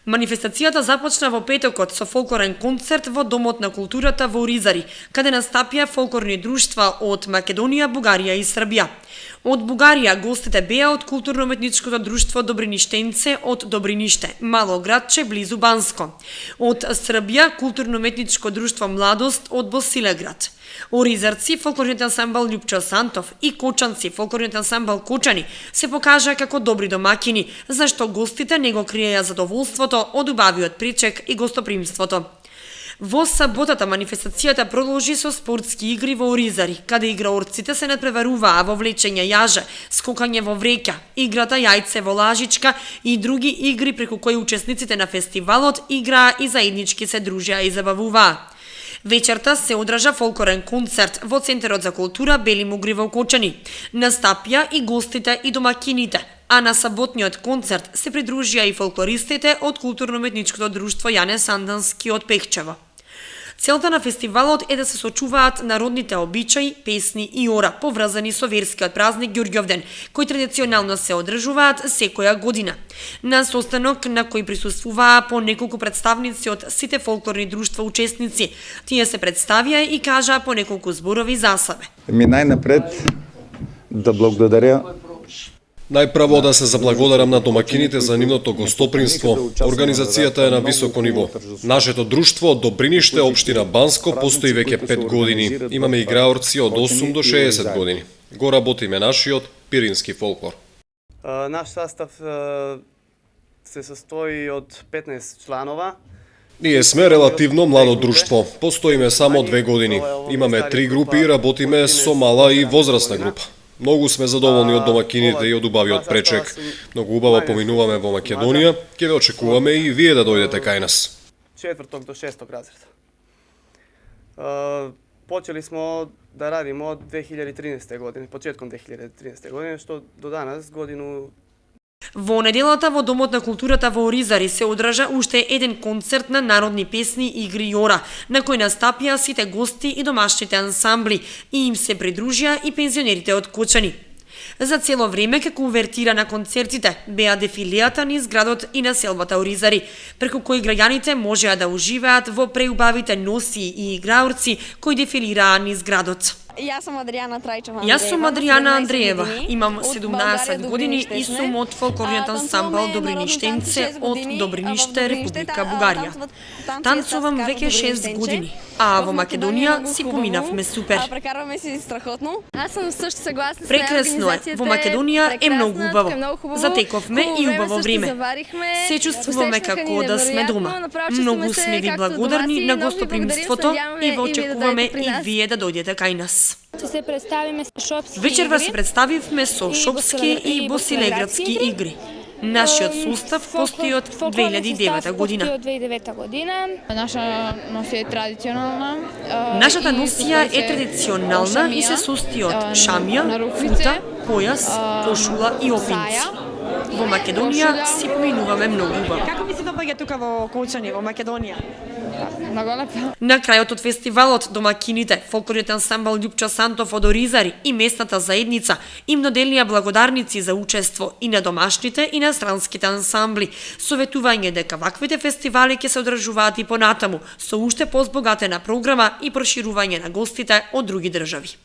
Манифестацијата започна во петокот со фолклорен концерт во Домот на културата во Оризари, каде настапија фолклорни друштва од Македонија, Бугарија и Србија. Од Бугарија гостите беа од културно-уметничкото друштво Добриништенце од Добриниште, мало градче близу Банско. Од Србија културно-уметничко друштво Младост од Босилеград. Оризарци, фолклорниот ансамбл Љупчо Сантов и кочанци, фолклорниот ансамбл Кочани се покажа како добри домакини, зашто гостите не го криеја задоволството од убавиот причек и гостопримството. Во саботата манифестацијата продолжи со спортски игри во Оризари, каде играорците се надпреваруваа во влечење јаже, скокање во вреќа, играта јајце во лажичка и други игри преку кои учесниците на фестивалот играа и заеднички се дружеа и забавуваа. Вечерта се одржа фолклорен концерт во Центарот за култура Бели Мугри во Кочани. Настапија и гостите и домакините, а на саботниот концерт се придружија и фолклористите од културно-уметничкото друштво Јане Сандански од Пехчево. Целта на фестивалот е да се сочуваат народните обичаи, песни и ора, поврзани со верскиот празник Ѓурѓовден, кои традиционално се одржуваат секоја година. На состанок на кој присуствуваа по неколку представници од сите фолклорни друштва учесници, тие се представија и кажаа по неколку зборови за себе. Ми најнапред да благодаря. Најпрво да се заблагодарам на домакините за нивното гостопримство. Организацијата е на високо ниво. Нашето друштво од Добриниште, општина Банско, постои веќе 5 години. Имаме играорци од 8 до 60 години. Го работиме нашиот пирински фолклор. Наш состав се состои од 15 чланова. Ние сме релативно младо друштво. Постоиме само 2 години. Имаме 3 групи и работиме со мала и возрастна група. Многу сме задоволни од домакините и од убавиот пречек. Многу убаво поминуваме во Македонија, ќе ве очекуваме и вие да дојдете кај нас. 4 до 6 разред. Почели смо да радиме од 2013 година, почетком 2013 година, што до данас годину. Во неделата во Домот на културата во Оризари се одржа уште еден концерт на народни песни, игри и ора, на кој настапија сите гости и домашните ансамбли и им се придружија и пензионерите од Кочани. За цело време како увертира на концертите беа дефилеата низ градот и населбата Оризари, преку кои граѓаните можеа да уживаат во преубавите носи и играорци кои дефилираа низ градот. Јас сум Адријана Трајчева. Јас сум Адријана Андреева, имам 17 години и сум од фолклорниот ансамбл Добриништенце од Добриниште, Република Бугарија. Танцувам веќе 6 години, а во Македонија си поминавме супер. Прекарваме си страхотно. Аз сум също согласна с Прекрасно е. Во Македонија е многу убаво. Затековме и убаво време. Се чувствуваме како да сме дома. Многу сме ви благодарни на гостопримството и ве очекуваме и вие да дојдете кај нас. Вечерва се представивме со шопски и босилеградски игри. Нашиот состав постои од 2009 година. Нашата носија е традиционална и се состои од шамија, фута, појас, кошула и опинци. Во Македонија си поминуваме многу убаво. Како ви се допаѓа тука во Кочани, во Македонија? Многу лепо. На крајот од фестивалот домакините, фолклорниот ансамбл Љупчо Сантов од Оризари и местната заедница им доделија благодарници за учество и на домашните и на странските ансамбли, советување дека ваквите фестивали ќе се одржуваат и понатаму со уште позбогатена програма и проширување на гостите од други држави.